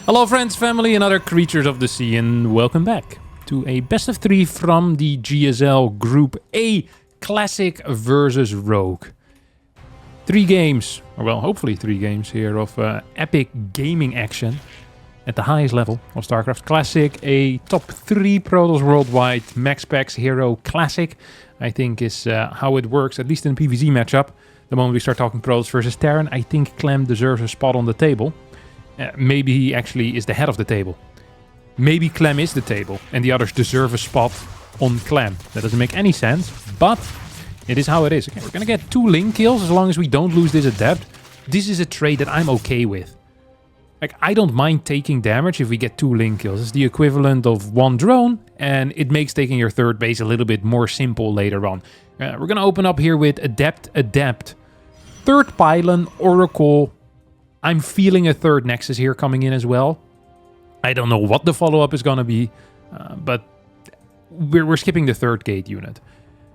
Hello friends, family and other creatures of the sea, and welcome back to a best of 3 from the GSL Group A Classic versus Rogue. 3 games, or well, hopefully 3 games here of epic gaming action at the highest level of StarCraft Classic. A top 3 Protoss worldwide max packs hero classic, I think is how it works, at least in a PvZ matchup. The moment we start talking Protoss versus Terran, I think Clem deserves a spot on the table. Maybe he actually is the head of the table. Maybe Clem is the table and the others deserve a spot on Clem. That doesn't make any sense, but it is how it is. Okay, we're gonna get 2 link kills as long as we don't lose this adept. This is a trade that I'm okay with. Like, I don't mind taking damage if we get 2 link kills. It's the equivalent of 1 drone, and it makes taking your third base a little bit more simple later on. We're gonna open up here with Adept. Third Pylon, Oracle. I'm feeling a third Nexus here coming in as well. I don't know what the follow-up is going to be, but we're skipping the third gate unit.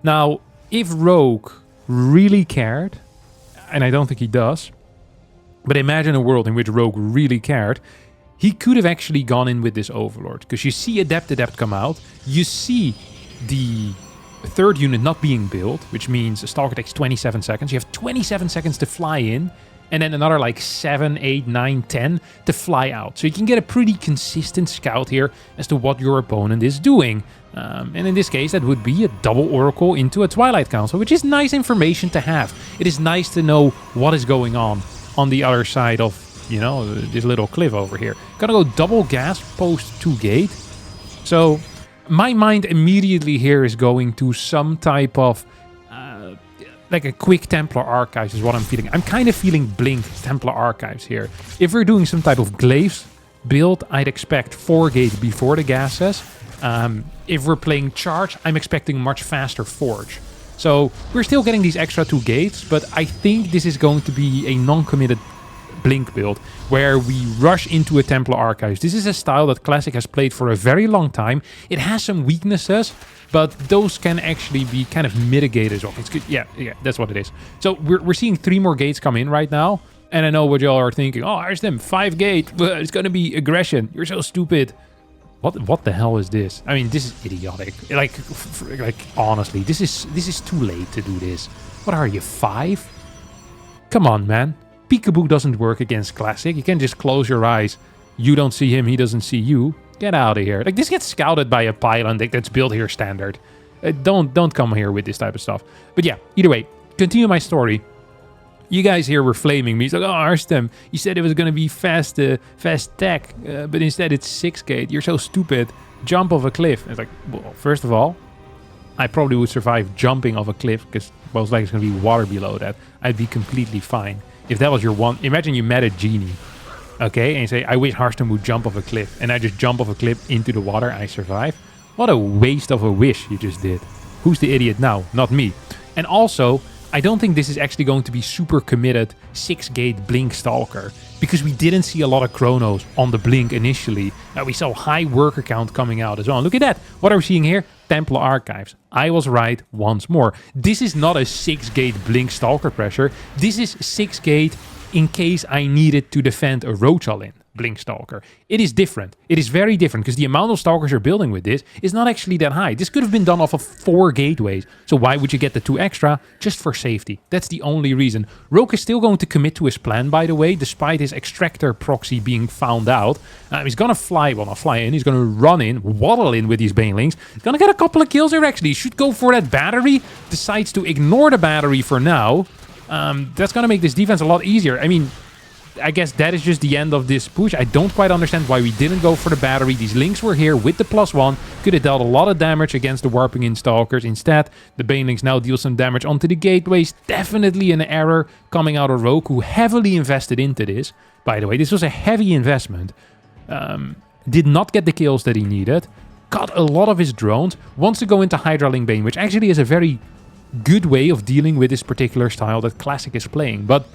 Now, if Rogue really cared, and I don't think he does, but imagine a world in which Rogue really cared, he could have actually gone in with this Overlord. Because you see Adept come out, you see the third unit not being built, which means a Stalker takes 27 seconds. You have 27 seconds to fly in, and then another like 7, 8, 9, 10 to fly out. So you can get a pretty consistent scout here as to what your opponent is doing. And in this case, that would be a double Oracle into a Twilight Council, which is nice information to have. It is nice to know what is going on the other side of, you know, this little cliff over here. Gonna go double gas post 2 gate. So my mind immediately here is going to some type of like a quick Templar Archives is what I'm feeling. I'm kind of feeling Blink Templar Archives here. If we're doing some type of Glaives build, I'd expect 4 gate before the gases. If we're playing Charge, I'm expecting much faster Forge. So we're still getting these extra 2 gates, but I think this is going to be a non-committed Blink build where we rush into a Templar Archives. This is a style that Classic has played for a very long time. It has some weaknesses, but those can actually be kind of mitigated. It's good. Yeah, that's what it is. So we're seeing 3 more gates come in right now, and I know what y'all are thinking. Oh, Harstem, 5 gate. It's gonna be aggression. You're so stupid. What the hell is this? I mean, this is idiotic. Like honestly, this is too late to do this. What are you, 5? Come on, man. Peekaboo doesn't work against Classic. You can just close your eyes. You don't see him, he doesn't see you. Get out of here. Like, this gets scouted by a pylon deck that's built here standard. Don't come here with this type of stuff. But yeah, either way, continue my story. You guys here were flaming me. It's like, oh, Harstem, you said it was going to be fast tech, but instead it's 6 gate. You're so stupid. Jump off a cliff. It's like, well, first of all, I probably would survive jumping off a cliff because most likely it's going to be water below that. I'd be completely fine. If that was your one, imagine you met a genie, okay, and you say, I wish Harstem would jump off a cliff, and I just jump off a cliff into the water, I survive. What a waste of a wish you just did. Who's the idiot now? Not me. And also, I don't think this is actually going to be super committed 6 gate Blink Stalker, because we didn't see a lot of Chronos on the Blink initially. We saw high worker count coming out as well. And look at that. What are we seeing here? Templar Archives. I was right once more. This is not a 6 gate Blink Stalker pressure. This is 6 gate in case I needed to defend a Rochal Blink Stalker. It is different. It is very different because the amount of Stalkers you're building with this is not actually that high. This could have been done off of 4 gateways. So why would you get the 2 extra? Just for safety. That's the only reason. Rogue is still going to commit to his plan, by the way, despite his Extractor proxy being found out. He's going to fly, well, not fly in. He's going to run in, waddle in with these Banelings. He's going to get a couple of kills here, actually. He should go for that battery. Decides to ignore the battery for now. That's going to make this defense a lot easier. I mean, I guess that is just the end of this push. I don't quite understand why we didn't go for the battery. These links were here with the +1. Could have dealt a lot of damage against the warping in Stalkers. Instead, the Banelings now deal some damage onto the gateways. Definitely an error coming out of Rogue, who heavily invested into this. By the way, this was a heavy investment. Did not get the kills that he needed. Got a lot of his drones. Wants to go into Hydra Link Bane, which actually is a very good way of dealing with this particular style that Classic is playing. But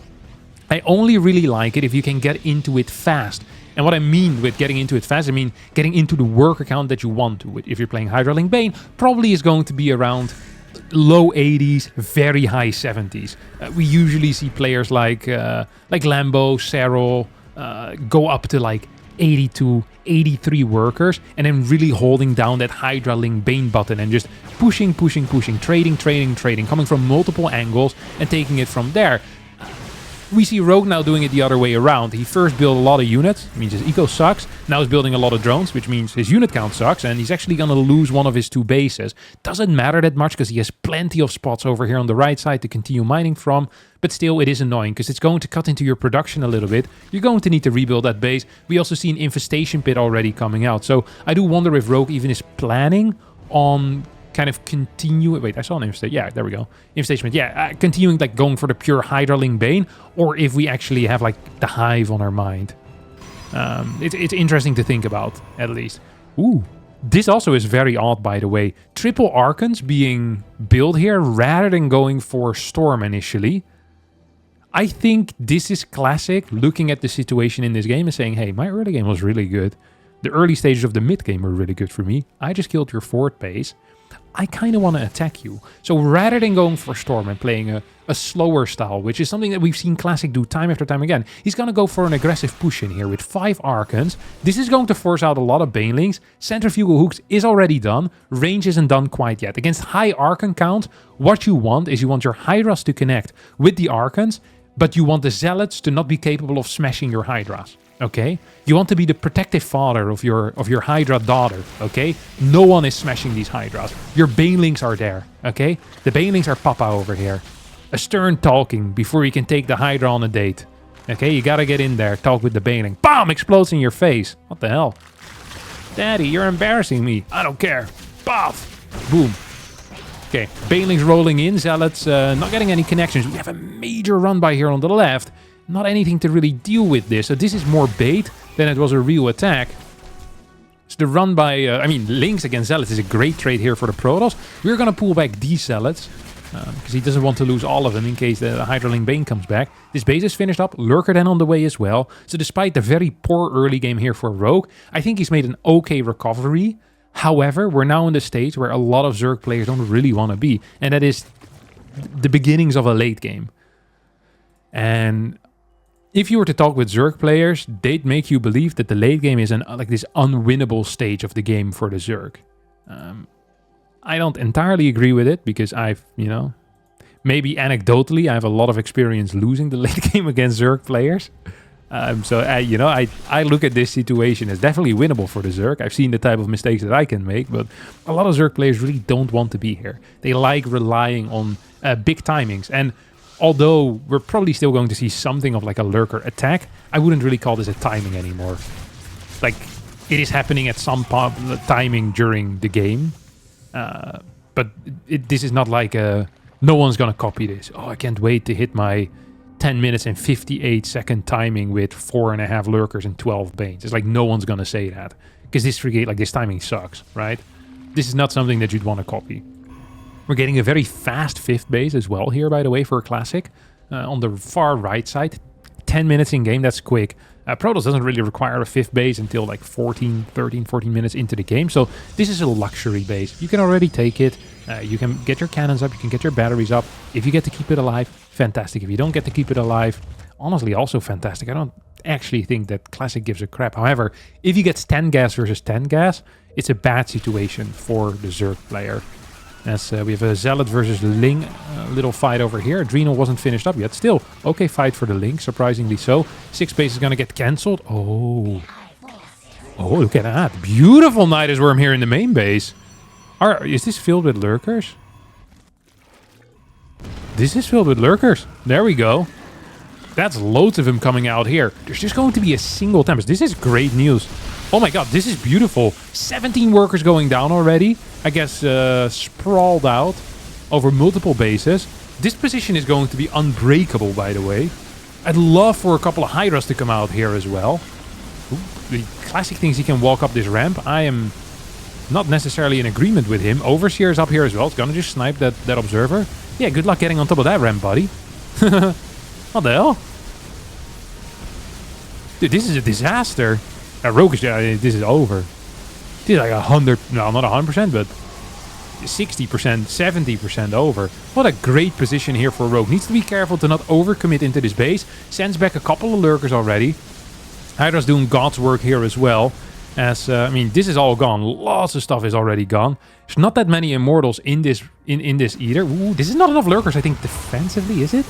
I only really like it if you can get into it fast. And what I mean with getting into it fast, I mean getting into the worker count that you want to. If you're playing Hydra Link Bane, probably is going to be around low 80s, very high 70s. We usually see players like Lambo, Serral, go up to like 82, 83 workers, and then really holding down that Hydra Link Bane button and just pushing, trading, coming from multiple angles and taking it from there. We see Rogue now doing it the other way around. He first built a lot of units, which means his eco sucks. Now he's building a lot of drones, which means his unit count sucks, and he's actually going to lose one of his 2 bases. Doesn't matter that much because he has plenty of spots over here on the right side to continue mining from, but still it is annoying because it's going to cut into your production a little bit. You're going to need to rebuild that base. We also see an infestation pit already coming out, so I do wonder if Rogue even is planning on kind of continue. Wait, I saw an infestation. Yeah, there we go. Infestation. Yeah, continuing like going for the pure Hydra Link Bane, or if we actually have like the Hive on our mind. It's interesting to think about, at least. Ooh, this also is very odd, by the way. Triple Archons being built here rather than going for Storm initially. I think this is classic, looking at the situation in this game and saying, hey, my early game was really good. The early stages of the mid game were really good for me. I just killed your fort base. I kind of want to attack you. So rather than going for Storm and playing a slower style, which is something that we've seen Classic do time after time again, he's going to go for an aggressive push in here with 5 Archons. This is going to force out a lot of Banelings. Centrifugal Hooks is already done. Range isn't done quite yet. Against high Archon count, what you want is you want your Hydras to connect with the Archons, but you want the Zealots to not be capable of smashing your Hydras. Okay, you want to be the protective father of your Hydra daughter. Okay, no one is smashing these Hydras. Your Banelings are there. Okay, the Banelings are Papa over here. A stern talking before you can take the Hydra on a date. Okay, you gotta get in there, talk with the Baneling. Bam! Explodes in your face. What the hell? Daddy, you're embarrassing me. I don't care. Paf! Boom. Okay, Banelings rolling in. Zealots not getting any connections. We have a major run by here on the left. Not anything to really deal with this. So this is more bait than it was a real attack. So the run by, Lynx against Zealots is a great trade here for the Protoss. We're going to pull back these Zealots. Because he doesn't want to lose all of them in case the Hydra Link Bane comes back. This base is finished up. Lurker then on the way as well. So despite the very poor early game here for Rogue, I think he's made an okay recovery. However, we're now in the stage where a lot of Zerg players don't really want to be. And that is the beginnings of a late game. And if you were to talk with Zerg players, they'd make you believe that the late game is like this unwinnable stage of the game for the Zerg. I don't entirely agree with it because I've, maybe anecdotally, I have a lot of experience losing the late game against Zerg players. I look at this situation as definitely winnable for the Zerg. I've seen the type of mistakes that I can make, but a lot of Zerg players really don't want to be here. They like relying on big timings. And although we're probably still going to see something of like a lurker attack, I wouldn't really call this a timing anymore. Like, it is happening at some timing during the game. But this is not like no one's going to copy this. Oh, I can't wait to hit my 10 minutes and 58 second timing with 4.5 lurkers and 12 banes. It's like no one's going to say that. Because this timing sucks, right? This is not something that you'd want to copy. We're getting a very fast 5th base as well here, by the way, for a Classic. On the far right side, 10 minutes in game, that's quick. Protoss doesn't really require a 5th base until like 14 minutes into the game. So this is a luxury base. You can already take it. You can get your cannons up. You can get your batteries up. If you get to keep it alive, fantastic. If you don't get to keep it alive, honestly, also fantastic. I don't actually think that Classic gives a crap. However, if you get 10 gas versus 10 gas, it's a bad situation for the Zerg player. As we have a Zealot versus Ling, little fight over here. Adrenal wasn't finished up yet. Still, okay fight for the Ling, surprisingly so. 6 base is going to get cancelled. Oh, look at that. Beautiful Nidus Worm here in the main base. Is this filled with lurkers? This is filled with lurkers. There we go. That's loads of them coming out here. There's just going to be a single Tempest. This is great news. Oh my god, this is beautiful. 17 workers going down already. I guess sprawled out over multiple bases. This position is going to be unbreakable, by the way. I'd love for a couple of Hydras to come out here as well. Ooh, the Classic thinks he can walk up this ramp. I am not necessarily in agreement with him. Overseer is up here as well. It's gonna just snipe that Observer. Yeah, good luck getting on top of that ramp, buddy. What the hell? Dude, this is a disaster. Rogue is, this is over. This is like 100, no, not 100%, but 60%, 70% over. What a great position here for Rogue. Needs to be careful to not overcommit into this base. Sends back a couple of lurkers already. Hydra's doing God's work here as well. As, I mean, this is all gone. Lots of stuff is already gone. There's not that many Immortals in this either. Ooh, this is not enough Lurkers, I think, defensively, is it?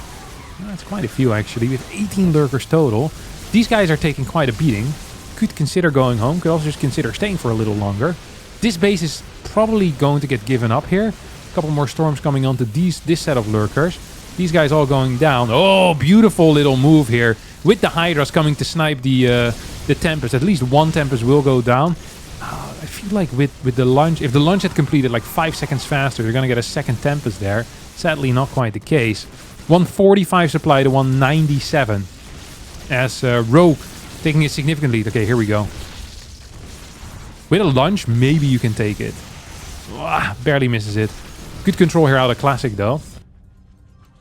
That's quite a few, actually. We have 18 Lurkers total. These guys are taking quite a beating. Could consider going home. Could also just consider staying for a little longer. This base is probably going to get given up here. A couple more storms coming onto this set of Lurkers. These guys all going down. Oh, beautiful little move here. With the Hydras coming to snipe the Tempest. At least one Tempest will go down. I feel like with the launch, if the launch had completed like 5 seconds faster, you're going to get a second Tempest there. Sadly, not quite the case. 145 supply to 197. As Rogue taking a significant lead. Okay, here we go. With a launch, maybe you can take it. Barely misses it. Good control here out of Classic, though.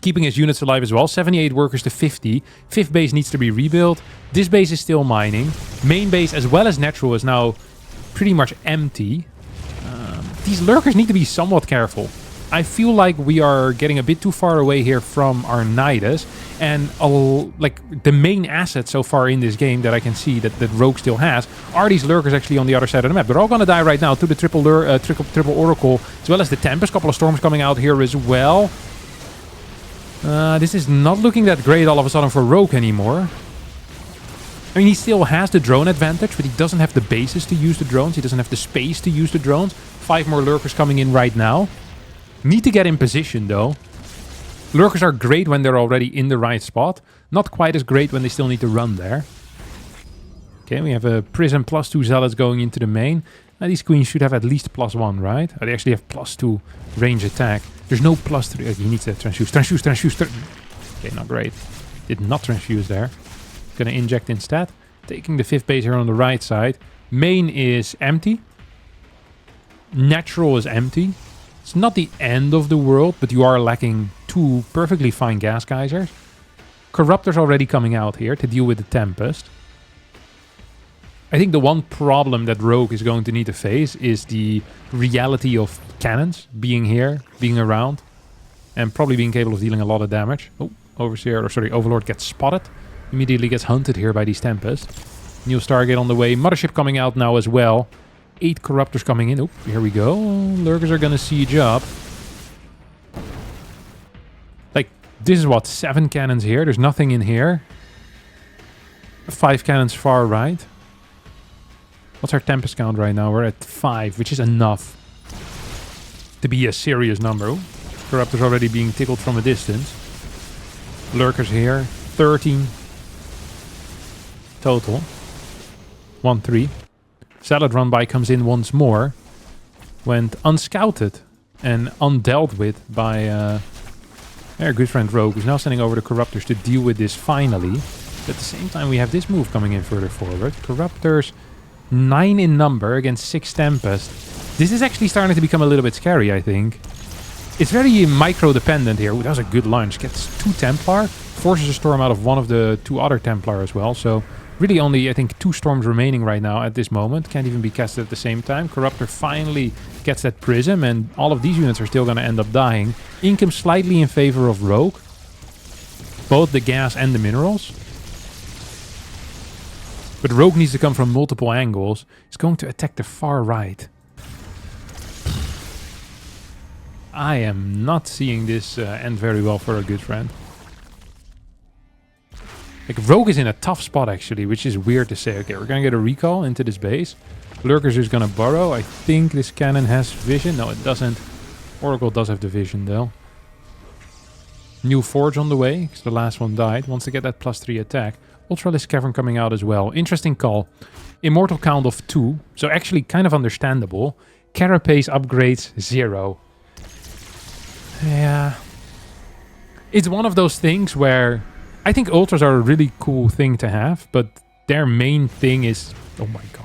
Keeping his units alive as well. 78 workers to 50. Fifth base needs to be rebuilt. This base is still mining. Main base, as well as Natural, is now pretty much empty. These Lurkers need to be somewhat careful. I feel like we are getting a bit too far away here from our Nidus. And like the main asset so far in this game that I can see that Rogue still has are these Lurkers actually on the other side of the map. They're all going to die right now to the triple Oracle, as well as the Tempest. Couple of storms coming out here as well. This is not looking that great all of a sudden for Rogue anymore. I mean, he still has the drone advantage, but he doesn't have the bases to use the drones. He doesn't have the space to use the drones. 5 more Lurkers coming in right now. Need to get in position, though. Lurkers are great when they're already in the right spot. Not quite as great when they still need to run there. Okay, we have a Prism +2 Zealots going into the main. Now, these queens should have at least +1, right? They actually have +2 range attack. There's no +3. He needs to transfuse. Transfuse. Okay, not great. Did not transfuse there. Gonna inject instead. Taking the 5th base here on the right side. Main is empty. Natural is empty. It's not the end of the world, but you are lacking 2 perfectly fine gas geysers. Corruptor's already coming out here to deal with the Tempest. I think the one problem that Rogue is going to need to face is the reality of cannons being here, being around, and probably being capable of dealing a lot of damage. Oh, Overlord gets spotted. Immediately gets hunted here by these Tempests. New Stargate on the way. Mothership coming out now as well. 8 Corruptors coming in. Oh, here we go. Lurkers are gonna siege up. Like, this is what, 7 cannons here. There's nothing in here. 5 cannons far right. What's our Tempest count right now? We're at 5, which is enough to be a serious number. Ooh, Corruptors already being tickled from a distance. Lurkers here. 13 total. 1-3. Salad run by comes in once more. Went unscouted and undealt with by our good friend Rogue, who's now sending over the Corruptors to deal with this finally. But at the same time, we have this move coming in further forward. Corruptors 9 in number against 6 Tempest. This is actually starting to become a little bit scary, I think. It's very micro-dependent here. Ooh, that was a good launch. Gets 2 Templar. Forces a storm out of one of the 2 other Templar as well. So really only, I think, 2 storms remaining right now at this moment. Can't even be casted at the same time. Corruptor finally gets that Prism, and all of these units are still going to end up dying. Income slightly in favor of Rogue. Both the gas and the minerals. But Rogue needs to come from multiple angles. He's going to attack the far right. I am not seeing this end very well for a good friend. Like, Rogue is in a tough spot, actually, which is weird to say. Okay, we're going to get a recall into this base. Lurkers is going to burrow. I think this cannon has vision. No, it doesn't. Oracle does have the vision, though. New Forge on the way, because the last one died. Wants to get that +3 attack. Ultralisk Cavern coming out as well. Interesting call. Immortal count of 2. So actually kind of understandable. Carapace upgrades 0. Yeah. It's one of those things where I think Ultras are a really cool thing to have, but their main thing is, oh my god,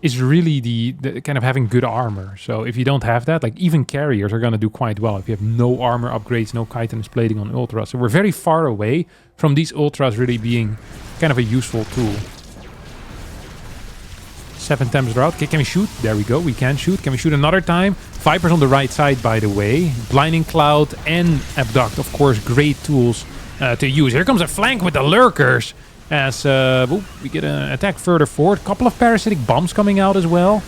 is really the kind of having good armor. So if you don't have that, like even carriers are going to do quite well if you have no armor upgrades, no chitinous plating on Ultras. So we're very far away from these Ultras really being kind of a useful tool. 7 times drought. Okay, can we shoot? There we go. We can shoot. Can we shoot another time? Vipers on the right side, by the way. Blinding Cloud and Abduct, of course, great tools to use. Here comes a flank with the Lurkers. As we get an attack further forward. Couple of parasitic bombs coming out as well.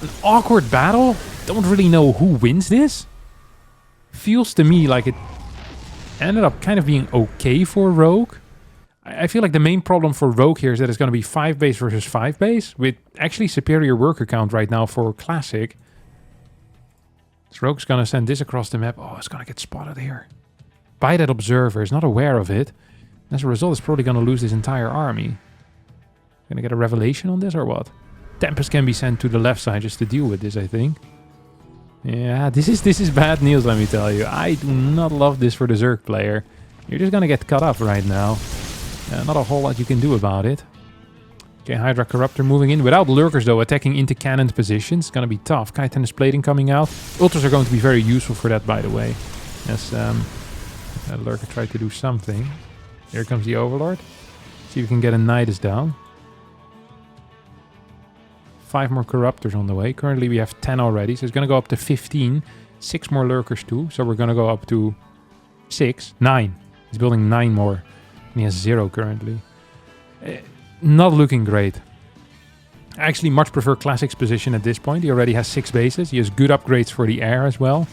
An awkward battle. Don't really know who wins this. Feels to me like it ended up kind of being okay for Rogue. I feel like the main problem for Rogue here is that it's going to be 5 base versus 5 base. With actually superior worker count right now for Classic. So Rogue's going to send this across the map. Oh, it's going to get spotted here. By that observer. Is not aware of it. As a result, it's probably going to lose this entire army. Gonna get a revelation on this or what? Tempest can be sent to the left side just to deal with this, I think. Yeah, this is bad news, let me tell you. I do not love this for the Zerg player. You're just gonna get cut up right now. Not a whole lot you can do about it. Okay, Hydra Corruptor moving in. Without Lurkers, though, attacking into cannon positions. Gonna be tough. Chitinous Plating coming out. Ultras are going to be very useful for that, by the way. As that Lurker tried to do something. Here comes the Overlord. See if we can get a Nidus down. 5 more Corruptors on the way. Currently we have 10 already, so it's going to go up to 15. 6 more Lurkers too, so we're going to go up to 9. He's building 9 more. And he has 0 currently. Not looking great. I actually much prefer Classic's position at this point. He already has 6 bases. He has good upgrades for the air as well.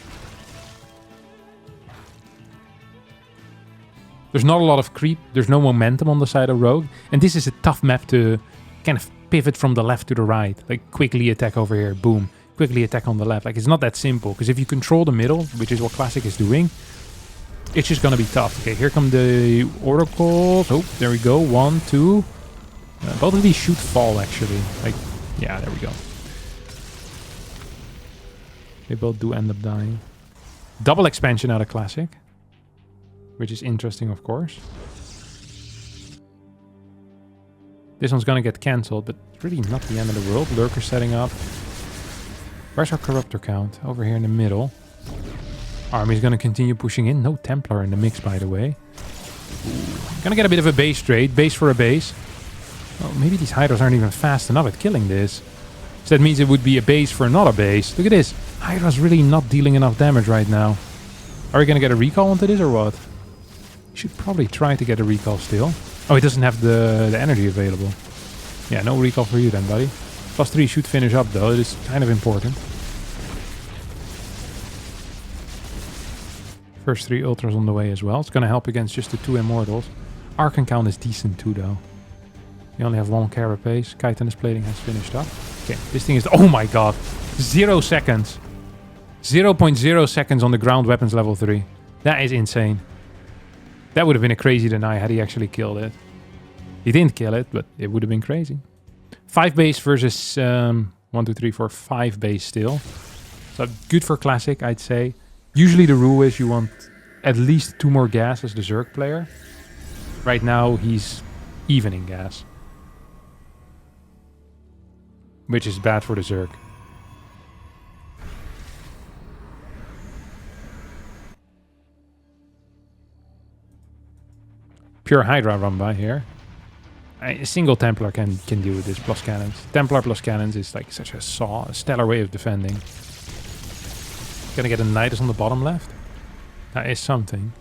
There's not a lot of creep. There's no momentum on the side of Rogue. And this is a tough map to kind of pivot from the left to the right. Like, quickly attack over here. Boom. Quickly attack on the left. Like, it's not that simple. Because if you control the middle, which is what Classic is doing, it's just going to be tough. Okay, here come the oracles. Oh, there we go. 1, 2. Both of these should fall, actually. Like, yeah, there we go. They both do end up dying. Double expansion out of Classic. Which is interesting, of course. This one's gonna get cancelled, but it's really not the end of the world. Lurker setting up. Where's our Corruptor count? Over here in the middle. Army's gonna continue pushing in. No Templar in the mix, by the way. Gonna get a bit of a base trade. Base for a base. Oh, maybe these Hydras aren't even fast enough at killing this. So that means it would be a base for not a base. Look at this. Hydra's really not dealing enough damage right now. Are we gonna get a recall onto this or what? Should probably try to get a recall still. Oh, he doesn't have the energy available. Yeah, no recall for you then, buddy. +3 should finish up though. It is kind of important. First 3 ultras on the way as well. It's going to help against just the 2 immortals. Archon count is decent too though. You only have 1 carapace. Chitinous Plating has finished up. Okay, this thing is... Oh my god. 0 seconds. 0.0 seconds on the ground weapons level 3. That is insane. That would have been a crazy deny had he actually killed it. He didn't kill it, but it would have been crazy. 5 base versus 1, 2, 3, 4, 5 base still. So good for Classic, I'd say. Usually the rule is you want at least 2 more gas as the Zerg player. Right now he's even in gas. Which is bad for the Zerg. Pure Hydra run by here. A single Templar can deal with this plus cannons. Templar plus cannons is like such a stellar way of defending. Gonna get a Nidus on the bottom left. That is something.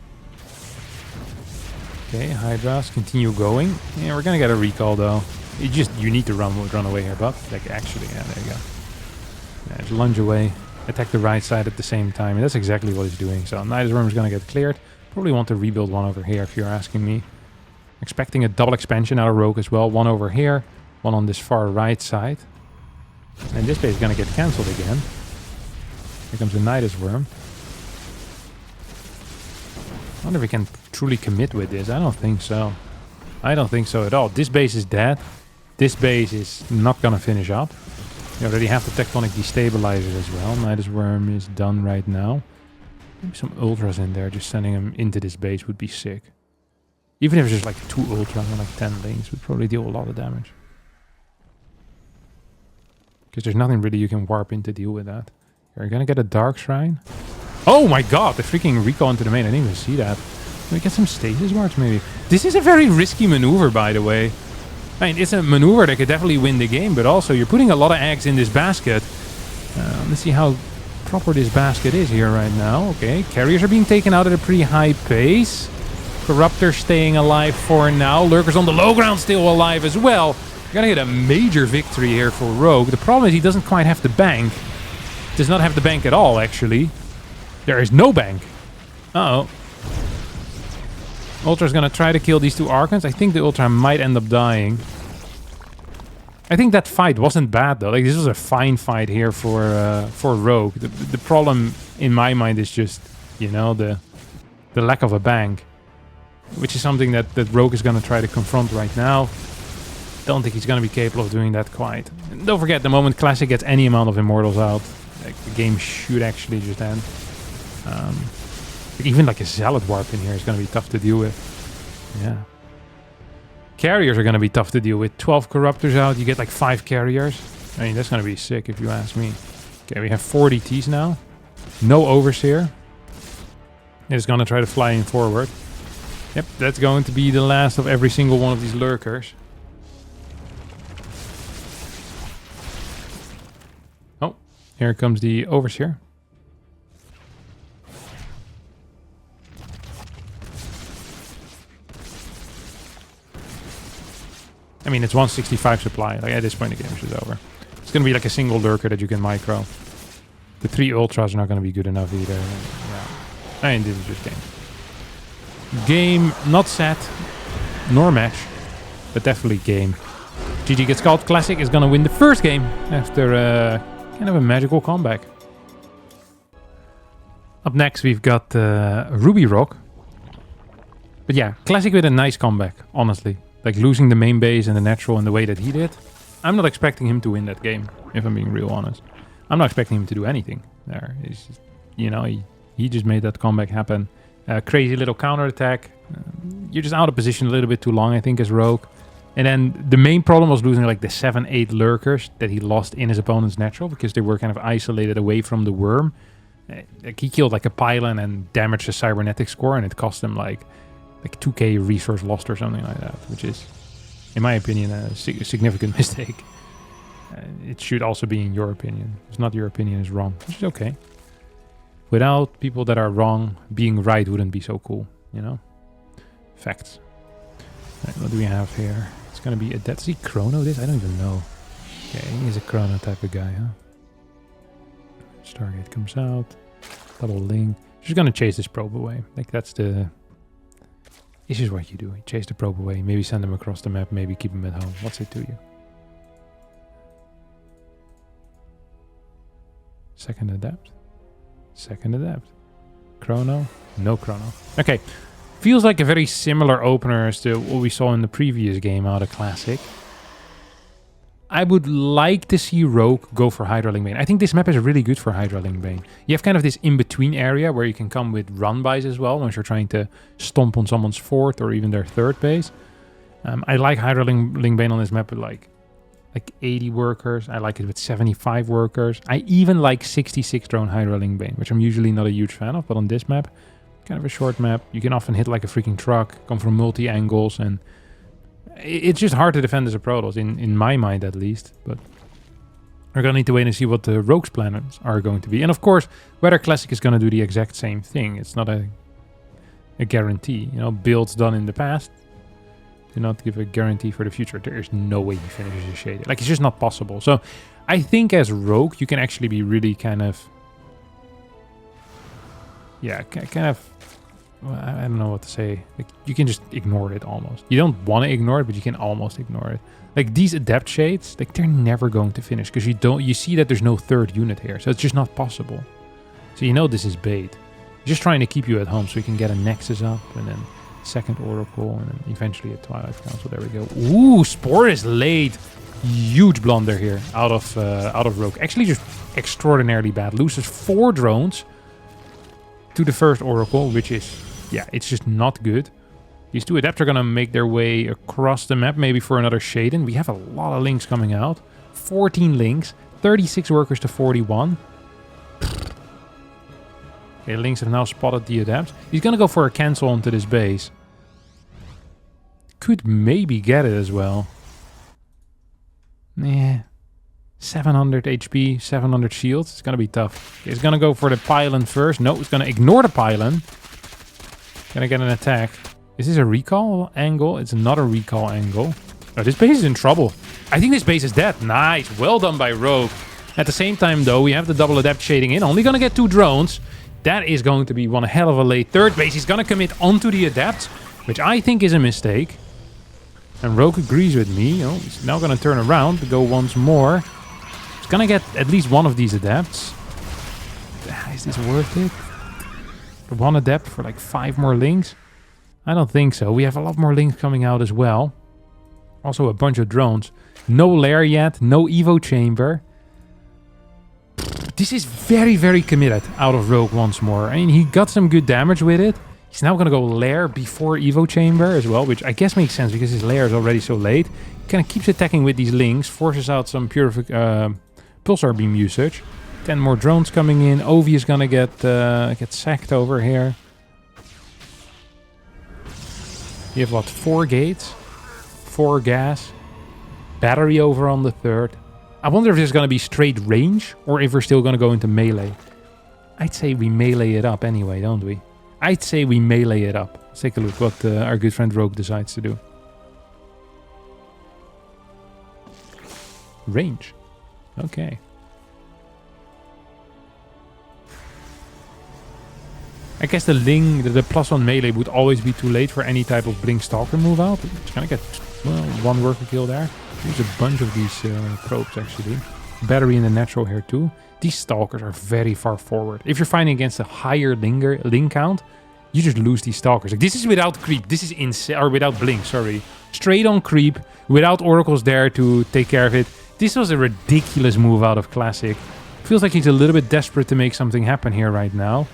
Okay, Hydras continue going. Yeah, we're gonna get a recall though. You need to run away here, but like actually, yeah, there you go. Yeah, just lunge away, attack the right side at the same time, and that's exactly what he's doing. So Nidus room is gonna get cleared. Probably want to rebuild one over here if you're asking me. Expecting a double expansion out of Rogue as well. 1 over here, 1 on this far right side. And this base is going to get cancelled again. Here comes the Nidus Worm. I wonder if we can truly commit with this. I don't think so. I don't think so at all. This base is dead. This base is not going to finish up. We already have the Tectonic Destabilizers as well. Nidus Worm is done right now. Maybe some Ultras in there. Just sending them into this base would be sick. Even if it's just like 2 ultras and like 10 lanes, would probably deal a lot of damage. Because there's nothing really you can warp in to deal with that. You're gonna get a Dark Shrine. Oh my god, the freaking recall into the main. I didn't even see that. Can we get some stasis wards maybe? This is a very risky maneuver, by the way. I mean, it's a maneuver that could definitely win the game, but also you're putting a lot of eggs in this basket. Let's see how proper this basket is here right now. Okay, carriers are being taken out at a pretty high pace. Corruptor staying alive for now. Lurkers on the low ground still alive as well. We're gonna get a major victory here for Rogue. The problem is he doesn't quite have the bank. Does not have the bank at all, actually. There is no bank. Uh-oh. Ultra's gonna try to kill these two Archons. I think the Ultra might end up dying. I think that fight wasn't bad though. Like, this was a fine fight here for Rogue. The problem in my mind is just, you know, the lack of a bank, which is something that Rogue is gonna try to confront right now. Don't think he's gonna be capable of doing that quite. And don't forget, the moment Classic gets any amount of Immortals out, like, the game should actually just end. Even like a Zealot Warp in here is gonna be tough to deal with. Yeah. Carriers are going to be tough to deal with. 12 Corruptors out, you get like 5 carriers. I mean, that's going to be sick if you ask me. Okay, we have 4 DTs now. No Overseer. It's going to try to fly in forward. Yep, that's going to be the last of every single one of these Lurkers. Oh, here comes the Overseer. I mean, it's 165 supply. Like, at this point, the game is just over. It's going to be like a single Lurker that you can micro. The 3 Ultras are not going to be good enough either. Yeah. I mean, this is just game. Game, not set, nor match, but definitely game. GG gets called. Classic is going to win the first game after kind of a magical comeback. Up next, we've got Ruby Rock. But yeah, Classic with a nice comeback, honestly. Like, losing the main base and the natural in the way that he did. I'm not expecting him to win that game, if I'm being real honest. I'm not expecting him to do anything there. It's just, you know, he just made that comeback happen. Crazy little counterattack. You're just out of position a little bit too long, I think, as Rogue. And then the main problem was losing like the 7-8 Lurkers that he lost in his opponent's natural because they were kind of isolated away from the worm. Like, he killed like a pylon and damaged the cybernetic score, and it cost him like 2k resource lost or something like that, which is, in my opinion, a significant mistake. It should also be in your opinion. It's not your opinion is wrong, which is okay. Without people that are wrong, being right wouldn't be so cool, you know? Facts. Right, what do we have here? It's gonna be a Dead Sea Chrono this? I don't even know. Okay, he's a Chrono type of guy, huh? Stargate comes out. Double link. Just gonna chase this probe away. Like, that's the... This is what you do. You chase the probe away, maybe send him across the map, maybe keep him at home. What's it to you? Second Adept. Second Adept. Chrono? No Chrono. Okay. Feels like a very similar opener as to what we saw in the previous game out of Classic. I would like to see Rogue go for Hydra Link Bane. I think this map is really good for Hydra Link Bane. You have kind of this in-between area where you can come with run-bys as well once you're trying to stomp on someone's fourth or even their third base. I like Hydra Link Bane on this map with like 80 workers. I like it with 75 workers. I even like 66 drone Hydra Link Bane, which I'm usually not a huge fan of, but on this map, kind of a short map, you can often hit like a freaking truck, come from multi-angles, and it's just hard to defend as a Protoss, in my mind at least. But we're going to need to wait and see what the Rogue's plans are going to be. And of course, whether Classic is going to do the exact same thing. It's not a guarantee. You know, builds done in the past do not give a guarantee for the future. There is no way he finishes a shade. Like, it's just not possible. So I think as Rogue, you can actually be really kind of... Yeah, kind of... Well, I don't know what to say. Like, you can just ignore it almost. You don't want to ignore it, but you can almost ignore it. Like, these Adept shades, like, they're never going to finish because you see that there's no third unit here, so it's just not possible. So you know this is bait. Just trying to keep you at home so you can get a Nexus up and then second Oracle and then eventually a Twilight Council. There we go. Ooh, Spore is laid. Huge blunder here out of Rogue. Actually, just extraordinarily bad. Loses 4 drones to the first Oracle, which is, yeah, it's just not good. These 2 Adepts are going to make their way across the map, maybe for another Shaden. We have a lot of links coming out. 14 links, 36 workers to 41. Okay, links have now spotted the Adepts. He's going to go for a cancel onto this base. Could maybe get it as well. Yeah. 700 HP, 700 shields. It's going to be tough. Okay, he's going to go for the pylon first. No, he's going to ignore the pylon. Going to get an attack. Is this a recall angle? It's not a recall angle. Oh, this base is in trouble. I think this base is dead. Nice. Well done by Rogue. At the same time, though, we have the double adept shading in. Only going to get 2 drones. That is going to be one hell of a late third base. He's going to commit onto the adept, which I think is a mistake. And Rogue agrees with me. Oh, he's now going to turn around to go once more. He's going to get at least one of these adepts. Is this worth it? One adept for like 5 more links? I don't think so. We have a lot more links coming out as well. Also a bunch of drones. No lair yet. No Evo chamber. This is very, very committed out of Rogue once more. I mean, he got some good damage with it. He's now going to go lair before Evo chamber as well, which I guess makes sense because his lair is already so late. He kind of keeps attacking with these links, forces out some pulsar beam usage. 10 more drones coming in. Ovi is going to get sacked over here. You have what? 4 gates, 4 gas, battery over on the 3rd. I wonder if this is going to be straight range or if we're still going to go into melee. I'd say we melee it up anyway, don't we? I'd say we melee it up. Let's take a look what our good friend Rogue decides to do. Range. Okay. I guess the +1 melee would always be too late for any type of Blink Stalker move out. It's gonna get, well, 1 worker kill there. There's a bunch of these probes actually. Battery in the natural here too. These Stalkers are very far forward. If you're fighting against a higher link count, you just lose these Stalkers. Like, this is without creep. This is insane. Or without Blink, sorry. Straight on creep, without Oracles there to take care of it. This was a ridiculous move out of Classic. Feels like he's a little bit desperate to make something happen here right now.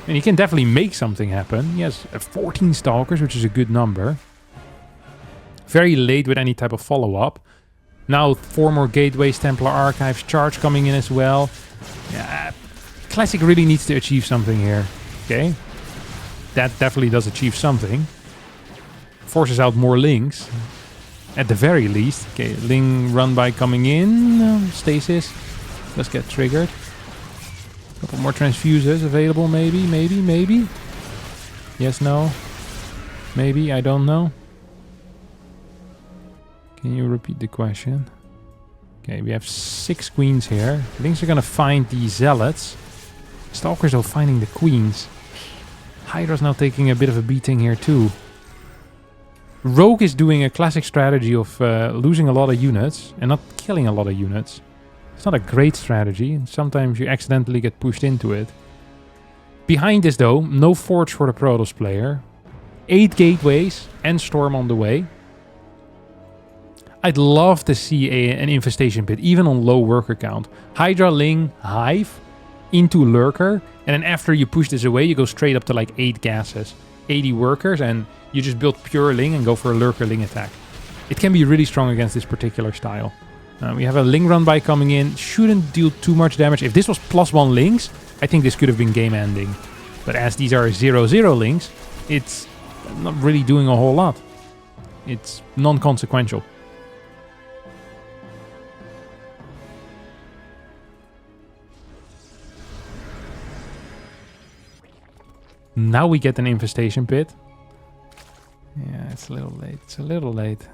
And he can definitely make something happen. He has 14 Stalkers, which is a good number. Very late with any type of follow-up. Now 4 more gateways, Templar Archives, charge coming in as well. Yeah, Classic really needs to achieve something here. Okay. That definitely does achieve something. Forces out more links. At the very least. Okay, Ling run by coming in. Stasis. Let's get triggered. Couple more transfuses available, maybe. Yes, no. Maybe, I don't know. Can you repeat the question? Okay, we have 6 queens here. Links are gonna find the zealots. Stalkers are finding the queens. Hydra's now taking a bit of a beating here too. Rogue is doing a classic strategy of losing a lot of units and not killing a lot of units. It's not a great strategy, and sometimes you accidentally get pushed into it. Behind this though, no forge for the Protoss player. 8 gateways and storm on the way. I'd love to see an infestation pit, even on low worker count. Hydra, Ling, Hive, into Lurker, and then after you push this away, you go straight up to like 8 gases. 80 workers, and you just build pure Ling and go for a Lurker Ling attack. It can be really strong against this particular style. We have a Ling run by coming in. Shouldn't deal too much damage. If this was +1 links, I think this could have been game ending. But as these are 0/0 links, it's not really doing a whole lot. It's non-consequential. Now we get an infestation pit. Yeah, it's a little late. It's a little late.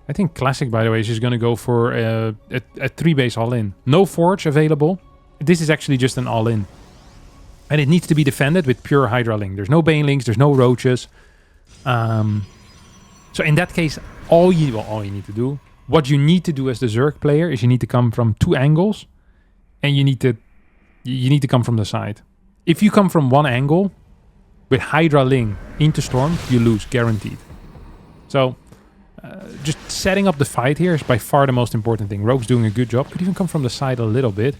I think Classic, by the way, is just going to go for a 3-base all-in. No Forge available. This is actually just an all-in. And it needs to be defended with pure Hydra Ling. There's no Banelings, there's no Roaches. So in that case, all you need to do, what you need to do as the Zerg player is you need to come from 2 angles. And you need to come from the side. If you come from one angle, with Hydra Ling into Storm, you lose, guaranteed. So, just setting up the fight here is by far the most important thing. Rogue's doing a good job. Could even come from the side a little bit.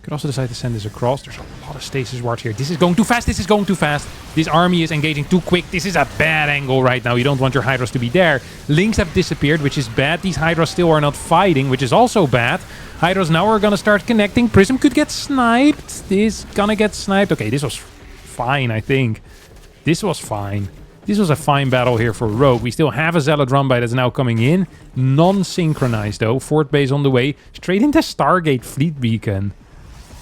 Could also decide to send this across. There's a lot of stasis wards here. This is going too fast. This is going too fast. This army is engaging too quick. This is a bad angle right now. You don't want your Hydras to be there. Links have disappeared, which is bad. These Hydras still are not fighting, which is also bad. Hydras now are going to start connecting. Prism could get sniped. This gonna get sniped. Okay, this was fine, I think. This was fine. This was a fine battle here for Rogue. We still have a Zealot run by that's now coming in. Non-synchronized though. 4th base on the way. Straight into Stargate Fleet Beacon.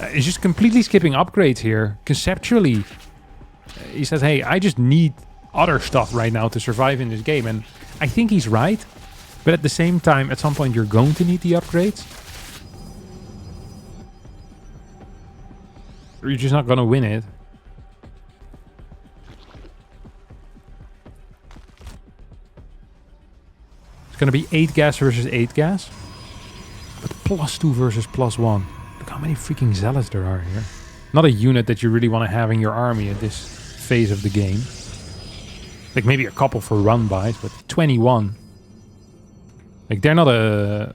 It's just completely skipping upgrades here. Conceptually. He says, hey, I just need other stuff right now to survive in this game. And I think he's right. But at the same time, at some point, you're going to need the upgrades. Or you're just not going to win it. It's going to be 8 gas versus 8 gas. But +2 versus +1. Look how many freaking zealots there are here. Not a unit that you really want to have in your army at this phase of the game. Like maybe a couple for run-bys, but 21. Like they're not a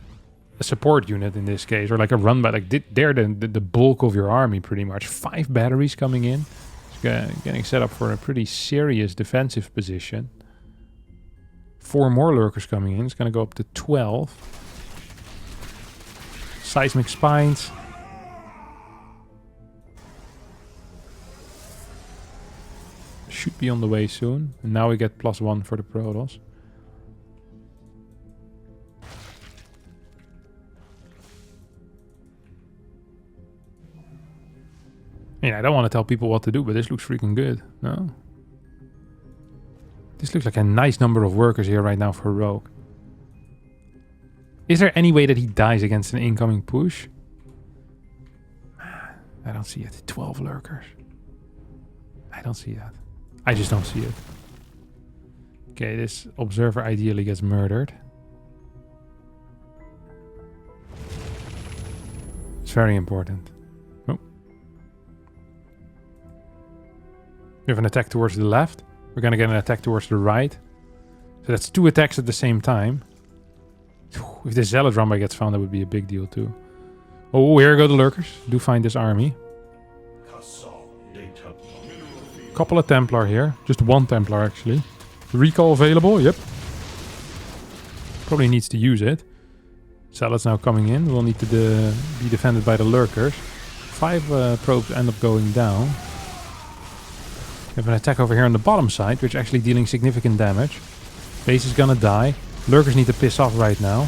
support unit in this case, or like a run-by. Like they're the bulk of your army pretty much. 5 batteries coming in. It's getting set up for a pretty serious defensive position. 4 more lurkers coming in. It's going to go up to 12. Seismic spines. Should be on the way soon. And now we get +1 for the Protoss. Yeah, I don't want to tell people what to do, but this looks freaking good. No? This looks like a nice number of workers here right now for Rogue. Is there any way that he dies against an incoming push? I don't see it. 12 lurkers. I don't see that. I just don't see it. Okay, this observer ideally gets murdered. It's very important. Oh. We have an attack towards the left. We're gonna get an attack towards the right. So that's 2 attacks at the same time. If the Zealot Rumba gets found, that would be a big deal too. Oh, here go the lurkers. Do find this army. Couple of Templar here. Just 1 Templar actually. Recall available, yep. Probably needs to use it. Zealots now coming in. We'll need to be defended by the lurkers. 5 probes end up going down. We have an attack over here on the bottom side, which is actually dealing significant damage. Base is gonna die. Lurkers need to piss off right now.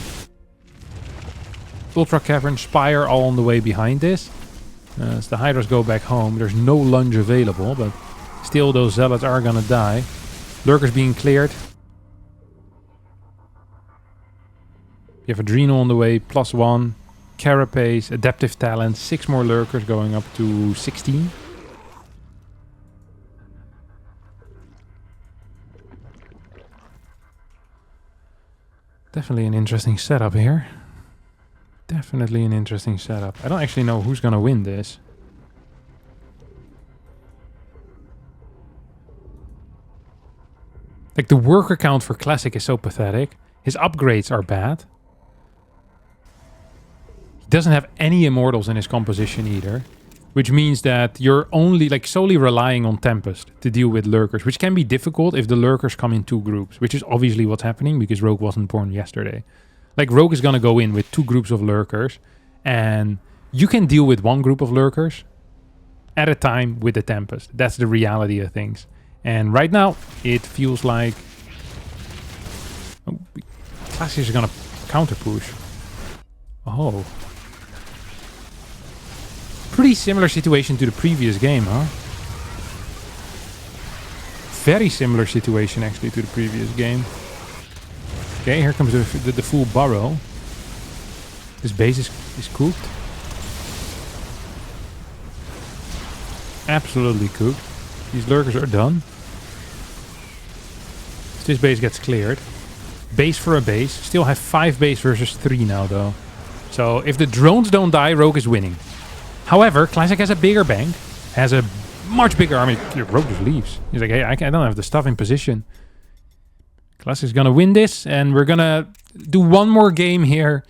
Ultra Cavern, Spire all on the way behind this. As the Hydras go back home, there's no lunge available, but still those Zealots are gonna die. Lurkers being cleared. You have Adrenal on the way, +1. Carapace, Adaptive Talent, 6 more Lurkers going up to 16. Definitely an interesting setup here. Definitely an interesting setup. I don't actually know who's gonna win this. Like the worker count for Classic is so pathetic. His upgrades are bad. He doesn't have any Immortals in his composition either. Which means that you're only like solely relying on Tempest to deal with Lurkers. Which can be difficult if the Lurkers come in 2 groups. Which is obviously what's happening because Rogue wasn't born yesterday. Like Rogue is gonna go in with 2 groups of Lurkers. And you can deal with 1 group of Lurkers at a time with the Tempest. That's the reality of things. And right now, it feels like... Oh, Classics are gonna counter push. Oh. Pretty similar situation to the previous game, huh? Very similar situation actually to the previous game. Okay, here comes the full burrow. This base is cooked. Absolutely cooked. These lurkers are done. This base gets cleared. Base for a base. Still have 5 base versus 3 now though. So if the drones don't die, Rogue is winning. However, Classic has a bigger bank. Has a much bigger army. Rogue just leaves. He's like, hey, I don't have the stuff in position. Classic's gonna win this. And we're gonna do 1 more game here.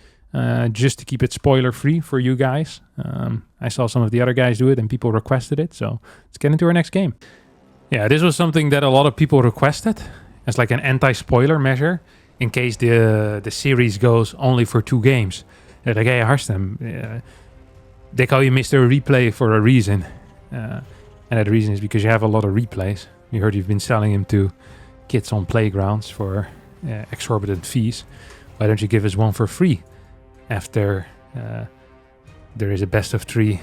Just to keep it spoiler free for you guys. I saw some of the other guys do it and people requested it. So let's get into our next game. Yeah, this was something that a lot of people requested. As like an anti-spoiler measure. In case the series goes only for 2 games. They're like, hey, Harstem, they call you Mr. Replay for a reason. And that reason is because you have a lot of replays. We heard you've been selling them to kids on playgrounds for exorbitant fees. Why don't you give us one for free? After there is a best of 3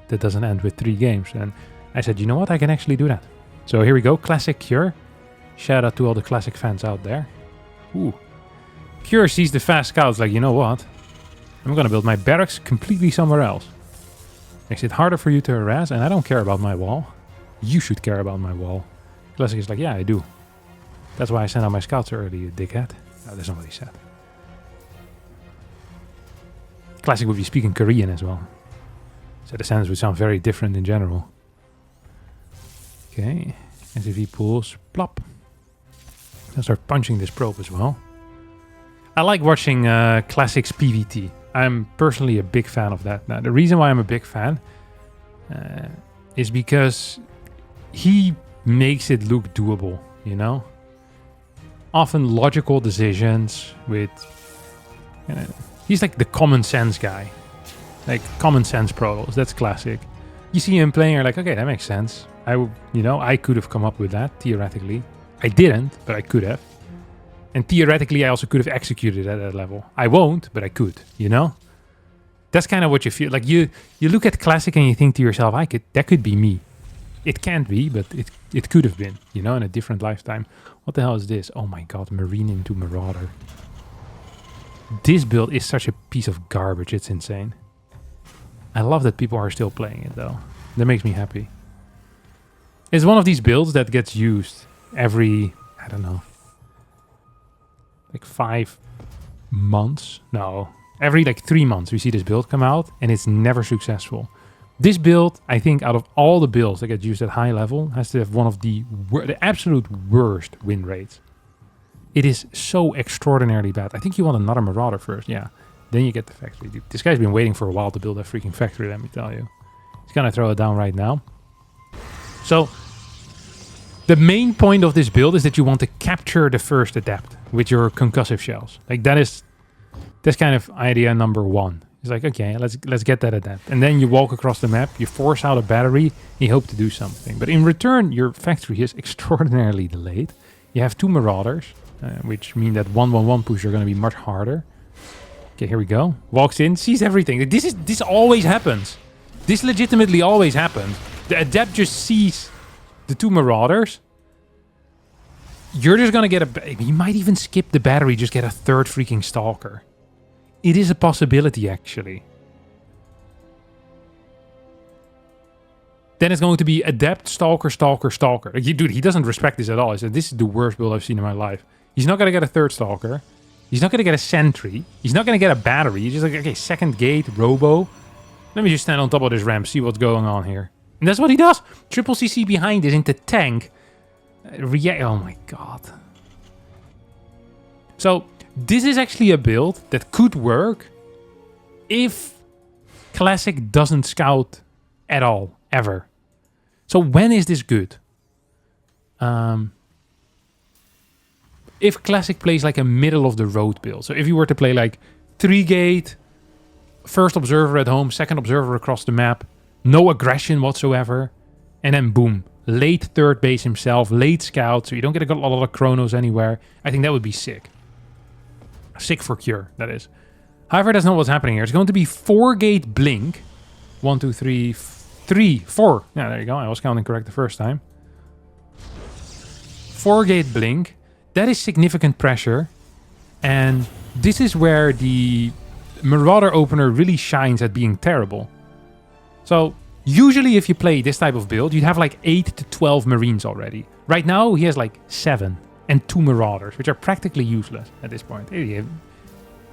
that doesn't end with 3 games. And I said, you know what? I can actually do that. So here we go. Classic Cure. Shout out to all the Classic fans out there. Ooh. Pure sees the fast scouts like, you know what? I'm gonna build my barracks completely somewhere else. Makes it harder for you to harass, and I don't care about my wall. You should care about my wall. Classic is like, yeah, I do. That's why I sent out my scouts early, you dickhead. No, that's not what he said. Classic would be speaking Korean as well. So the sentence would sound very different in general. Okay. SCV pools. Plop. I'll start punching this probe as well. I like watching Classic's PvT. I'm personally a big fan of that. Now, the reason why I'm a big fan is because he makes it look doable, you know? Often logical decisions with... he's like the common sense guy. Like common sense Protoss, that's Classic. You see him playing, you're like, okay, that makes sense. I could have come up with that, theoretically. I didn't, but I could have. And theoretically, I also could have executed at that level. I won't, but I could, you know? That's kind of what you feel. Like, you look at Classic and you think to yourself, that could be me. It can't be, but it could have been, you know, in a different lifetime. What the hell is this? Oh my god, Marine into Marauder. This build is such a piece of garbage, it's insane. I love that people are still playing it, though. That makes me happy. It's one of these builds that gets used every, I don't know, like 5 months? No, every like 3 months we see this build come out, and it's never successful. This build, I think, out of all the builds that get used at high level, has to have one of the absolute worst win rates. It is so extraordinarily bad. I think you want another Marauder first, yeah. Then you get the factory. Dude, this guy's been waiting for a while to build a freaking factory, let me tell you. He's gonna throw it down right now. So, the main point of this build is that you want to capture the first adept with your concussive shells. Like that's kind of idea number one. It's like, okay, let's get that adept. And then you walk across the map, you force out a battery, and you hope to do something. But in return, your factory is extraordinarily delayed. You have 2 Marauders, which mean that 1-1-1 push are going to be much harder. Okay, here we go. Walks in, sees everything. This always happens. This legitimately always happens. The adept just sees the 2 Marauders. You're just gonna get he might even skip the battery, just get a 3rd freaking Stalker. It is a possibility, actually. Then it's going to be adept, Stalker, Stalker, Stalker. Like, dude, he doesn't respect this at all. He said, this is the worst build I've seen in my life. He's not gonna get a 3rd Stalker. He's not gonna get a Sentry. He's not gonna get a battery. He's just like, okay, 2nd gate, Robo. Let me just stand on top of this ramp, see what's going on here. And that's what he does. Triple CC behind is into tank. Oh my god. So, this is actually a build that could work if Classic doesn't scout at all, ever. So when is this good? If Classic plays like a middle of the road build. So if you were to play like 3 gate, 1st observer at home, 2nd observer across the map, no aggression whatsoever, and then boom, late 3rd base himself, late scout, so you don't get a lot of chronos anywhere. I think that would be sick. Sick for Cure, that is. However, that's not what's happening here. It's going to be 4 gate blink. 1, 2, 3, 4. Yeah, there you go. I was counting correct the first time. 4 gate blink. That is significant pressure. And this is where the Marauder opener really shines at being terrible. So, usually if you play this type of build, you'd have like 8 to 12 Marines already. Right now, he has like 7 and 2 Marauders, which are practically useless at this point.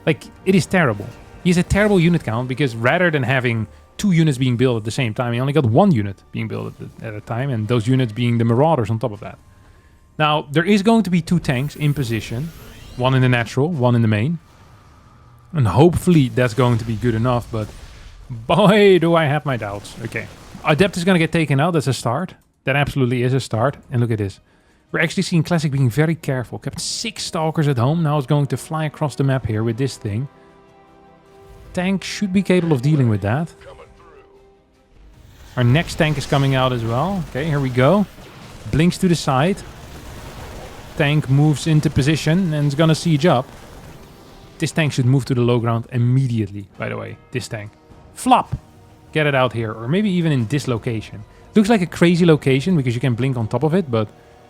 Like, it is terrible. He has a terrible unit count because rather than having 2 units being built at the same time, he only got 1 unit being built at a time, and those units being the Marauders on top of that. Now, there is going to be 2 tanks in position. 1 in the natural, 1 in the main. And hopefully that's going to be good enough, but boy, do I have my doubts. Okay. Adept is going to get taken out. That's a start. That absolutely is a start. And look at this. We're actually seeing Classic being very careful. Kept 6 Stalkers at home. Now it's going to fly across the map here with this thing. Tank should be capable of dealing with that. Our next tank is coming out as well. Okay, here we go. Blinks to the side. Tank moves into position and is going to siege up. This tank should move to the low ground immediately, by the way. This tank. Flop! Get it out here, or maybe even in this location. Looks like a crazy location because you can blink on top of it, but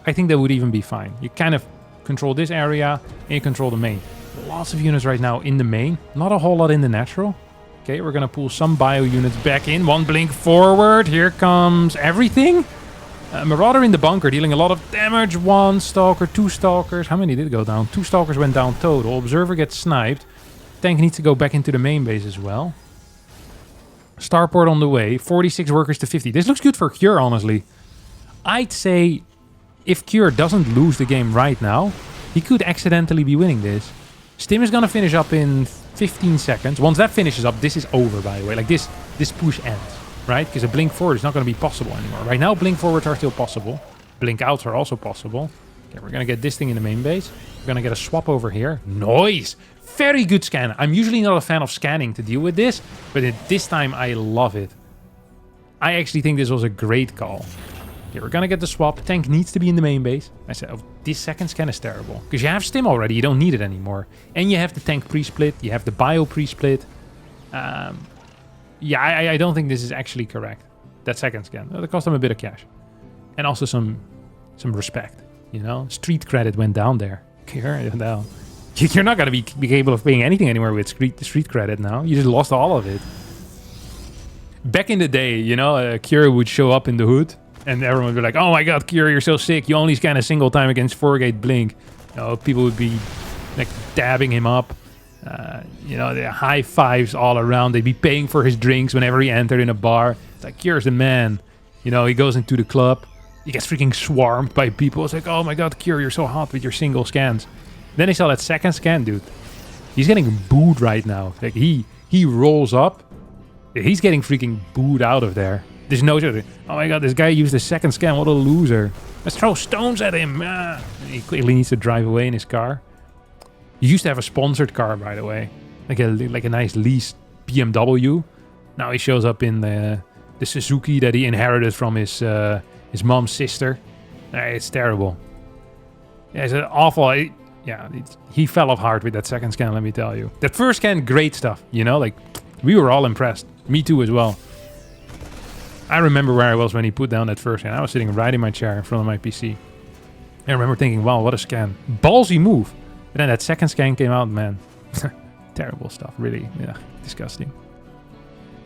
I think that would even be fine. You kind of control this area and you control the main. Lots of units right now in the main. Not a whole lot in the natural. Okay, we're going to pull some bio units back in. One blink forward. Here comes everything. Marauder in the bunker, dealing a lot of damage. One stalker, two stalkers. How many did go down? Two stalkers went down total. Observer gets sniped. Tank needs to go back into the main base as well. Starport on the way. 46 workers to 50. This looks good for Cure, honestly. I'd say if Cure doesn't lose the game right now, he could accidentally be winning this. Stim is going to finish up in 15 seconds. Once that finishes up, this is over, by the way. Like, this push ends, right? Because a blink forward is not going to be possible anymore. Right now, blink forwards are still possible. Blink outs are also possible. Okay, we're going to get this thing in the main base. We're going to get a swap over here. Nice! Very good scan. I'm usually not a fan of scanning to deal with this, but this time I love it. I actually think this was a great call. Okay, we're going to get the swap. Tank needs to be in the main base. I said, oh, this second scan is terrible. Because you have Stim already, you don't need it anymore. And you have the tank pre-split, you have the bio pre-split. Yeah, I don't think this is actually correct. That second scan. That cost them a bit of cash. And also some respect, you know? Street credit went down there. You're not going to be capable of paying anything anymore with street credit now. You just lost all of it. Back in the day, you know, Cure would show up in the hood. And everyone would be like, oh my god, Cure, you're so sick. You only scan a single time against 4-gate blink. You know, people would be like dabbing him up. You know, the high fives all around. They'd be paying for his drinks whenever he entered in a bar. It's like, Cure's the man. You know, he goes into the club. He gets freaking swarmed by people. It's like, oh my god, Cure, you're so hot with your single scans. Then they saw that second scan, dude. He's getting booed right now. Like, he rolls up. He's getting freaking booed out of there. There's no joke. Oh my god, this guy used the second scan. What a loser. Let's throw stones at him. Ah. He clearly needs to drive away in his car. He used to have a sponsored car, by the way. Like a nice leased BMW. Now he shows up in the Suzuki that he inherited from his mom's sister. It's terrible. Yeah, it's an awful... he fell off hard with that second scan, let me tell you. That first scan, great stuff. You know, like, we were all impressed. Me too as well. I remember where I was when he put down that first scan. I was sitting right in my chair in front of my PC. I remember thinking, wow, what a scan. Ballsy move. But then that second scan came out, man. Terrible stuff, really. Yeah, disgusting.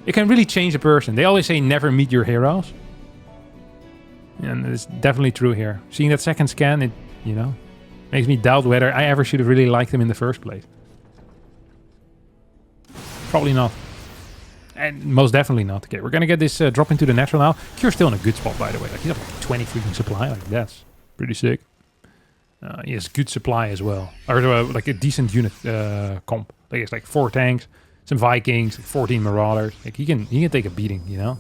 It can really change a person. They always say never meet your heroes. And it's definitely true here. Seeing that second scan, it, you know, makes me doubt whether I ever should have really liked him in the first place. Probably not. And most definitely not. Okay, we're gonna get this drop into the natural now. Cure's still in a good spot, by the way. Like, he's up like 20 freaking supply. Like, that's pretty sick. He has good supply as well. Or like a decent unit comp. Like, it's like 4 tanks, some Vikings, 14 Marauders. Like, he can take a beating, you know?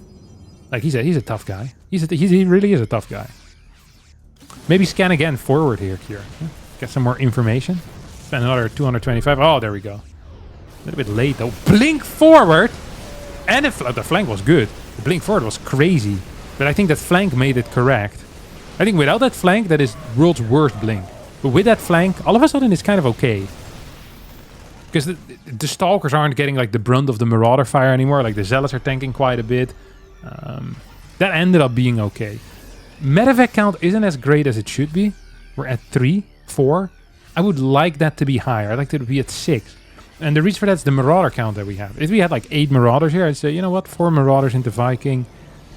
Like, he's a tough guy. He really is a tough guy. Maybe scan again forward here, Cure. Get some more information. Spend another 225. Oh, there we go. A little bit late, though. Blink forward! And the flank was good. The blink forward was crazy. But I think that flank made it correct. I think without that flank, that is world's worst blink. But with that flank, all of a sudden it's kind of okay. Because the Stalkers aren't getting like the brunt of the Marauder fire anymore. Like the Zealots are tanking quite a bit. That ended up being okay. Medevac count isn't as great as it should be. We're at 3, 4. I would like that to be higher. I'd like it to be at 6. And the reason for that is the Marauder count that we have. If we had like 8 Marauders here, I'd say, you know what, 4 Marauders into Viking.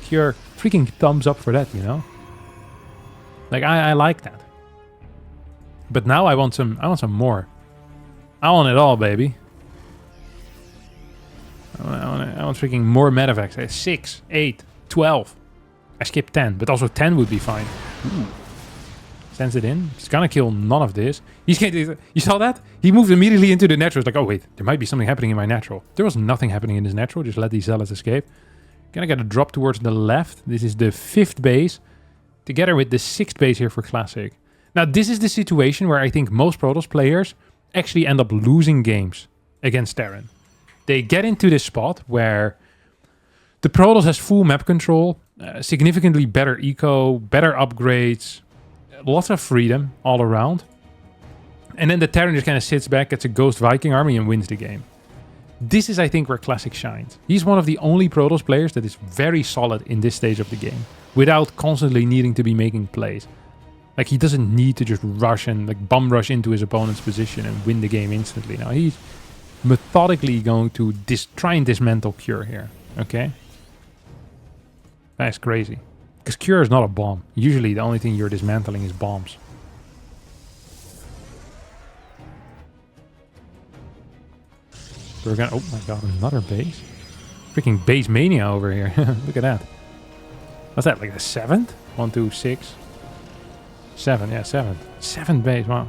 Cure, freaking thumbs up for that, you know? Like, I like that. But now I want some more. I want it all, baby. I want freaking more medevacs. 6, 8, 12. I skipped 10, but also 10 would be fine. Ooh. Sends it in. It's gonna kill none of this. You saw that? He moved immediately into the natural. It's like, oh wait, there might be something happening in my natural. There was nothing happening in this natural. Just let these zealots escape. Gonna get a drop towards the left. This is the 5th base. Together with the 6th base here for Classic. Now this is the situation where I think most Protoss players actually end up losing games against Terran. They get into this spot where the Protoss has full map control, significantly better eco, better upgrades, lots of freedom all around. And then the Terran just kind of sits back, gets a Ghost Viking army and wins the game. This is, I think, where Classic shines. He's one of the only Protoss players that is very solid in this stage of the game, without constantly needing to be making plays. Like, he doesn't need to just rush and like bum rush into his opponent's position and win the game instantly. Now, he's methodically going to try and dismantle Cure here. Okay? That's crazy. Because Cure is not a bomb. Usually, the only thing you're dismantling is bombs. We're gonna... Oh my god, another base? Freaking base mania over here. Look at that. What's that, like the 7th? 1, 2, 6... 7, yeah, 7. 7 base, wow.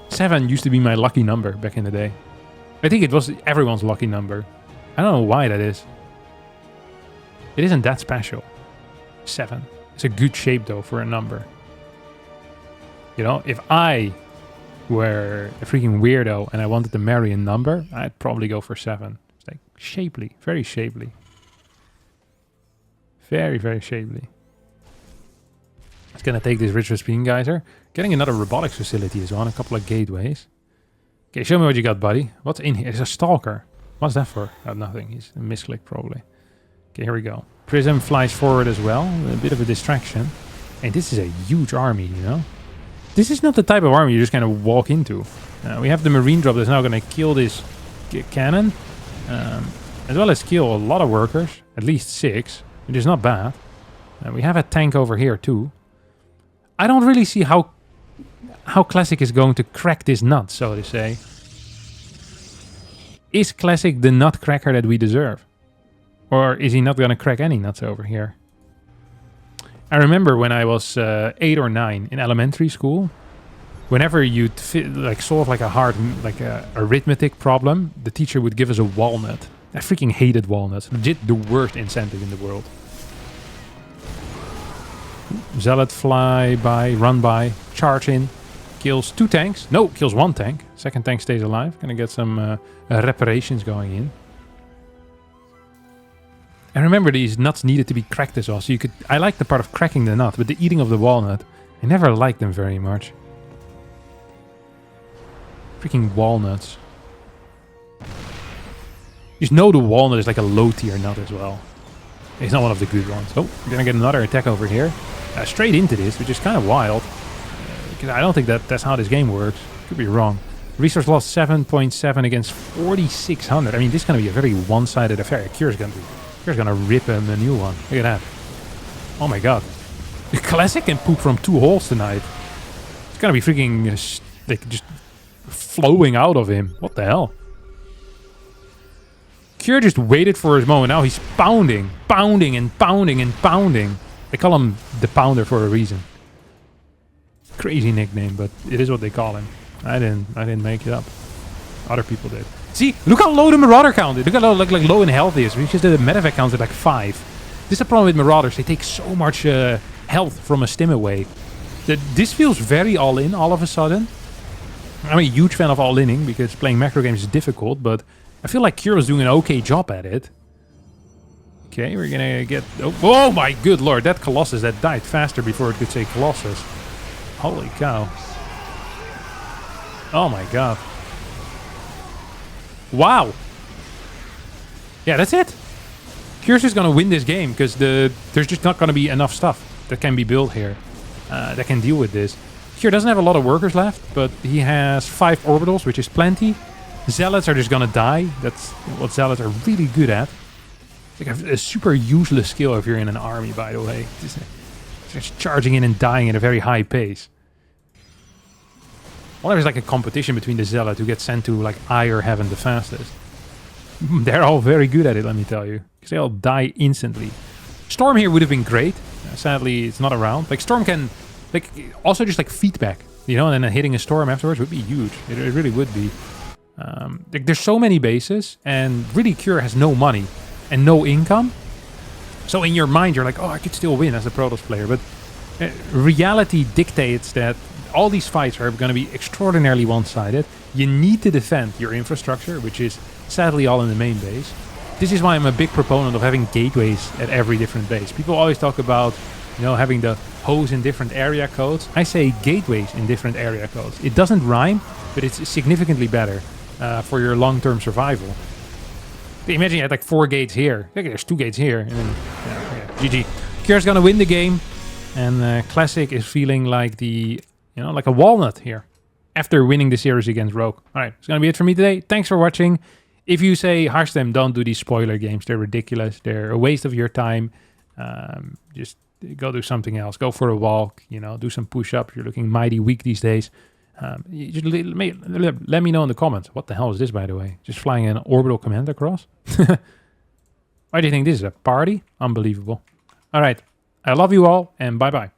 7 used to be my lucky number back in the day. I think it was everyone's lucky number. I don't know why that is. It isn't that special. 7. It's a good shape, though, for a number. You know, if I were a freaking weirdo and I wanted to marry a number, I'd probably go for 7. It's like shapely, very shapely. Very, very shapely. It's gonna take this Ritual Spin Geyser. Getting another robotics facility as well, and a couple of gateways. Okay, show me what you got, buddy. What's in here? It's a stalker. What's that for? Oh, nothing. He's a misclick, probably. Okay, here we go. Prism flies forward as well. A bit of a distraction. And this is a huge army, you know? This is not the type of army you just kind of walk into. We have the Marine drop that's now gonna kill this cannon. As well as kill a lot of workers. At least 6, which is not bad. We have a tank over here, too. I don't really see how Classic is going to crack this nut, so to say. Is Classic the nut cracker that we deserve? Or is he not going to crack any nuts over here? I remember when I was 8 or 9 in elementary school, whenever you'd solve like a hard arithmetic problem, the teacher would give us a walnut. I freaking hated walnuts. Legit the worst incentive in the world. Zealot fly by, run by, charge in, kills 2 tanks. No, kills 1 tank. Second tank stays alive. Gonna get some reparations going in. I remember these nuts needed to be cracked as well. So you could. I like the part of cracking the nut, but the eating of the walnut, I never liked them very much. Freaking walnuts. You just know the walnut is like a low tier nut as well. It's not one of the good ones. Oh, we're gonna get another attack over here. Straight into this, which is kind of wild. Because I don't think that's how this game works. Could be wrong. Resource loss 7.7 against 4,600. I mean, this is going to be a very one-sided affair. Cure's gonna rip him a new one. Look at that. Oh my god. The Classic can poop from 2 holes tonight. It's gonna be freaking like just flowing out of him. What the hell? Cure just waited for his moment. Now he's pounding, pounding, and pounding, and pounding. They call him the Pounder for a reason. Crazy nickname, but it is what they call him. I didn't make it up. Other people did. See, look how low the Marauder count is. Look how low in health is. We just did a medevac count at like 5. This is the problem with Marauders. They take so much health from a stim away. This feels very all-in all of a sudden. I'm a huge fan of all-inning because playing macro games is difficult, but I feel like Kira's doing an okay job at it. Okay, we're gonna get... Oh my good lord, that Colossus that died faster before it could say Colossus. Holy cow. Oh my god. Wow. Yeah, that's it. Kira's just gonna win this game because there's just not gonna be enough stuff that can be built here that can deal with this. Kira doesn't have a lot of workers left, but he has 5 orbitals, which is plenty. Zealots are just gonna die. That's what Zealots are really good at. It's like a super useless skill if you're in an army, by the way. Just charging in and dying at a very high pace. Well, there's like a competition between the Zealot who gets sent to like Eye or Heaven the fastest. They're all very good at it, let me tell you. Because they all die instantly. Storm here would have been great. Sadly, it's not around. Like, Storm can... like also just like feedback, you know, and then hitting a Storm afterwards would be huge. It really would be. Like, there's so many bases, and really Cure has no money and no income. So in your mind, you're like, oh, I could still win as a Protoss player. But reality dictates that all these fights are going to be extraordinarily one-sided. You need to defend your infrastructure, which is sadly all in the main base. This is why I'm a big proponent of having gateways at every different base. People always talk about, you know, having the hose in different area codes. I say gateways in different area codes. It doesn't rhyme, but it's significantly better for your long-term survival. Imagine you had like 4 gates here. Look, there's 2 gates here. And then, yeah, GG. Cure's gonna win the game. And Classic is feeling like like a walnut here after winning the series against Rogue. All right, it's going to be it for me today. Thanks for watching. If you say, Harstem, don't do these spoiler games. They're ridiculous. They're a waste of your time. Just go do something else. Go for a walk, do some push-ups. You're looking mighty weak these days. You just let me know in the comments. What the hell is this, by the way? Just flying an orbital command across? Why do you think this is a party? Unbelievable. All right. I love you all, and bye-bye.